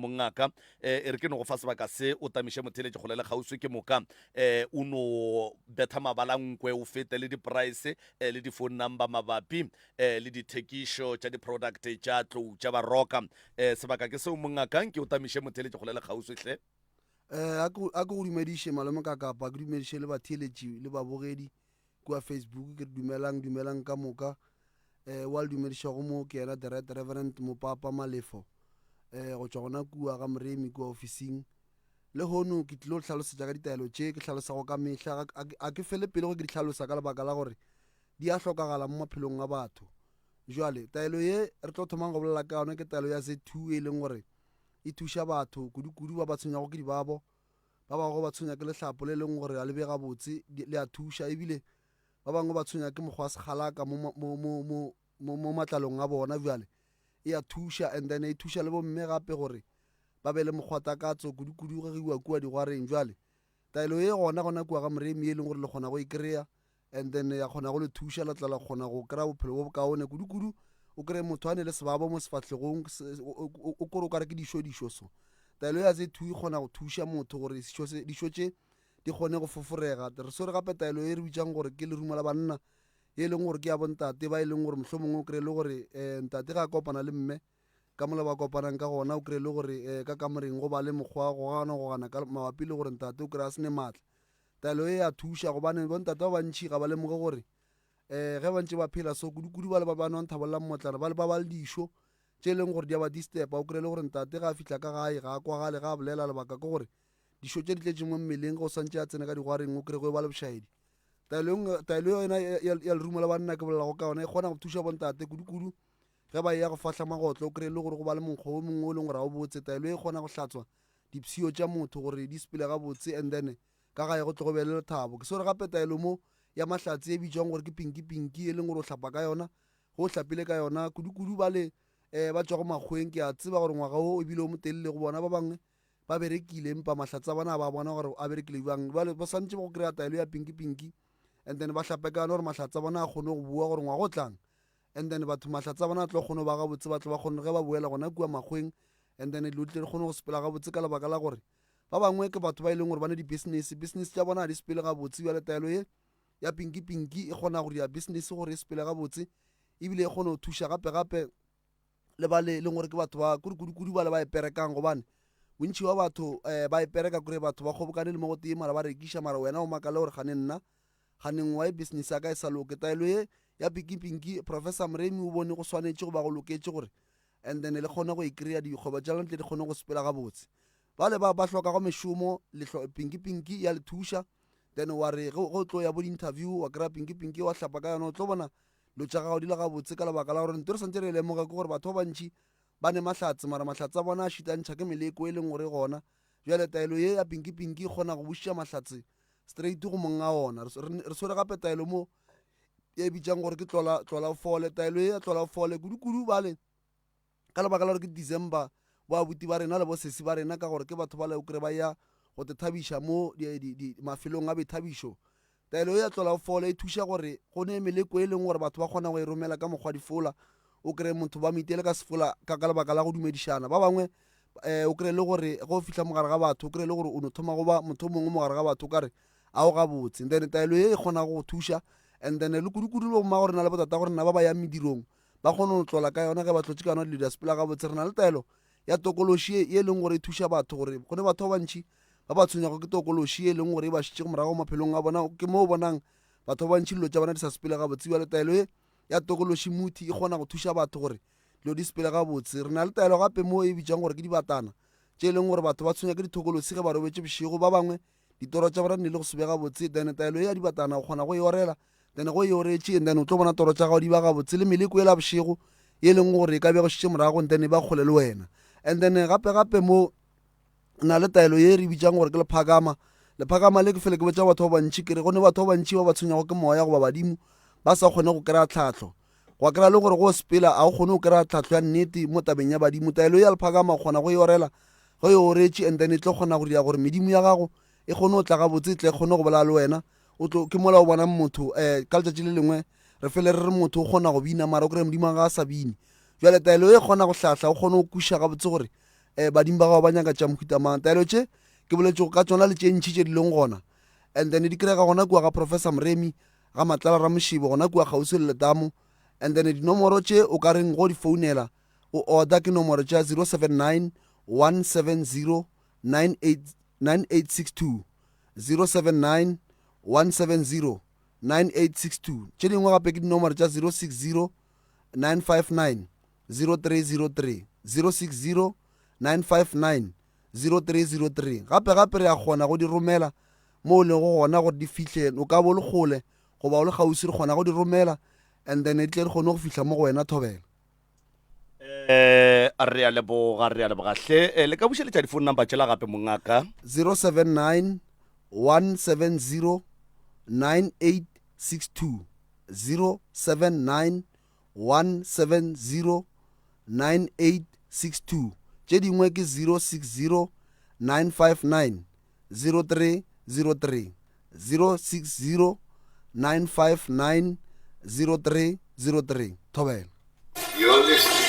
mongaka e re ke no go fa sebaka se o tamiše motheletše go lela kgauswi ke moka o no betha mabalankwe o fete le di-price le di-phone number mabapi le dithekišo tša di-product tša tlou tša baroka sebaka ke seo mongakang ke o tamiše motheletše go lela kgauswi hle a ke go dumediše malome ka kapa ke dumediše le batheletši le babogedi kua Facebook ke dumelang ka moka wa le dumedišago mo ke yena the right reverend mopapa malefo go tšwa gona kua ga moremi kua officing le hono ke tlilo hlalosetša ka ditaelo tše ke hlalosago ka mehla a ke fele pele go ke di hlalosa ka lebaka la gore di a hlokagala mo maphelong a batho jwale taelo ye re tlo thomang go bolela ka yona ke taelo ya Z2 e leng gore e thuša batho kudu ba tshwenyago ke dibabo ba bangwe ba tshwenya ke lehlapo le leng gore a lebe gabotse le a thuša ebile ba bangwe ba tshwenya ke mokgwa wa sekgalaka mo matlalong a bona bjale e a thuša and then e thuša le bomme gape gore ba be le mokgwatakatso kudu ge iwa kua digwareng jwale taelo ye gona kua ga moremi e leng gore le kgona go e kry-a and then ya kgona go le thuša la tla kgona go kry-a bophelo bo bokaone kudu o kry-e motho a ne le sebabo mo sefatlhegong o kore o kare ke dišo so taelo ya Z2 e kgona go thuša motho gore dišo tše di kgone go foforega re so re gape taelo e re bitšang gore ke lerumo la banna e leng gore ke ya bontate ba e leng gore mohlomongwe o kry-e le gore ntate ga a kopana le mme ka mola ba kopanang ka gona o kry-e le gore ka kamoreng go ba le mokgwa go gana ka mabapi le gore ntate o kry-a se ne maatla taelo e ya thuša gobane bontate ba bantšhi ga ba lemoge gore ge bantši ba phela so kudu ba le ba nonthavolela mmotlana ba le ba le dišo tše e leng gore di a ba distepa o kry-e le gore ntate ga a fihla ka gae ga a kwagale ga a bolela lebaka ke gore dišo tše di tletše mo mmeleng go swantše a tsene ka digwareng o kry-e go e ba le bošaedi taelo yona ya lerumo la banna ke bolelago ka yona e kgona go thuša bontate kudu ge ba ya go fahla magotlo o kry-e le gore go ba le monkgo o mongwe o leng gore a o botse taelo e kgona go hlatswa dipshio tša motho gore di sepele ga botse and then ka gae go tlo go be le lethabo ke sore gape taelo mo ya mahlatse e bitšwang gore ke pinki e leng gore o hlapa ka yona go hlapile ka yona kudu ba le ba tšwa go makgweng ke a tseba gore ngwaga o ebile o motelele go bona ba bangwe ba berekile empa mahlatse a bona ba bona gore a berekile bjang ba swantše go kry-a taelo ya pinki and then ba hlape ka yona gore mahlatse a bona a kgone go bua gore ngwaga o tlang and then batho mahlatse a bona a tlo kgone ba gabotse ba tlo ba kgone ge ba boela gona kua makgweng and then dilo tle kgone go sepela gabotse ka lebaka la gore ba bangwe ke batho ba e leng gore ba ne di-business tša bona a di sepele gabotse bjale taelo ye ya pinki e kgona gore ya business gore e sepele gabotse ebile e kgone go thuša gape le ba le leng gore ke batho ba kudu ba le ba e perekang gobane bontši wa batho ba e pereka kore batho ba kgobokane le mo go tee mara ba rekiša mara wena o makale gore ganeng wa e business ya ka e sa loke taelo ye ya pinki professor moremi o bone go swanetše go ba go loketše gore and then le kgone go e kry-a dikgwebo tša lentle di kgone go sepela gabotse bale ba hlokago mešomo pinki ya le thuša then wa re go tlo ya bo di-interview wa kry-a pinki wa hlapa ka yona o tlo bona lo tša gago di le gabotse ka lebaka la gore nto re santse re lemoga ke gore batho ba bantši ba ne mahlatse mara mahlatse a bona a šitantšha ke meleko e leng gore gona bjale taelo ye ya pinki e kgona go bušiša mahlatse straight go monga ona re swere gape taelo mo e bitšang gore ke tlola fole taelo ye ya tlola fole kudu bale ka lebaka la gore ke December bo abuti ba rena le bo sesi ba rena ka gore ke batho ba le o kry ba ya go te thabiša mo mafelong a boithabišo taelo ya tlola fole e thuša gore go ne meleko e leng gore batho ba kgona go e romela ka mokgwa difola o kry motho ba meitele ka sefola ka lebaka la go dumedišana ba bangwe o kry le gore go fihla mogare ga batho o kry le gore o no thoma go ba motho mongwe mogare ga batho kare a o gabotse then taelo ye e kgona go thuša and then le kudu le bomma gore na le botata gore na ba yang medirong ba kgone go tlola ka yona ge ba tlotse ka yona dilo di a sepela gabotse re na le taelo ya tokološi e leng gore e thuša batho gore go ne batho ba bantšhi ba ba tshwenyago ke tokološi e leng gore e ba šitše go morago maphelong a bona ke mo o bonang batho ba bantšhi dilo tša bona di sa sepele gabotse bjale taelo e ya tokološi muthi e kgona go thuša batho gore dilo di sepele gabotse re na le taelo gape mo e bitšang gore ke dibatana tše e leng gore batho ba tshwenya ke ditokološi ge ba robetše bošego ba bangwe ditoro tša bona di ne le go sebe gabotse then taelo e ya dibatana o kgona go e orela then go e oretše then o tlo bona toro tša gago di ba gabotse le meleko e la bošego e leng gore e ka be go šitše morago then e ba kgole le wena and then gape mo na le taelo ye re bitšang gore ke lephakama le ke fele ke botša batho ba bantšhi kere go ne batho ba bantšhi ba ba tshwenyago ke moya goba badimo ba sa kgone go kry-a tlhatlho go kry-a le gore go sepela a o kgone go kry-a tlhatlho ya nnete mo tabeng ya badimo taelo ya lephakama o kgona go e orela go e oretše and then e tlo kgona go dira gore medimo ya gago e kgone go tla gabotse e tle e kgone go bolela le wena ke mola o bonang motho ka letšatši le lengwe re fele re re motho o kgona go bina mara o kry-e modimo ga a sa bine jwale taelo e kgona go hlahla o kgone go kuša gabotse gore badimo ba gago ba nyaka tša mohuta mang taelo tše ke boletse ka tsona le tše ntšhi tše di leng gona and then di kry-ega gona kua ga professor Mremi ga Matlala Ramošibo gona kua kgausi le Letamo and then dinomoro tše o ka reng go di founela o order ke nomoro tša 079 170 9862 079 170 9862 tše dingwe gape ke dinomoro tša 060 959 0303 060 959 0303 gape re a kgona go di romela mo o leng go gona gore di fihle o ka bo le kgole goba o le gausi re kgona go di romela and then di tle di kgone go fihla mo go wena Thobela. re a leboga hle le ka bušeletša di-phone number tšela gape mongaka 079 170 9862 079 170 9862 tše dingwe ke 060 959 0303 060 959 0303 Thobela. You're listening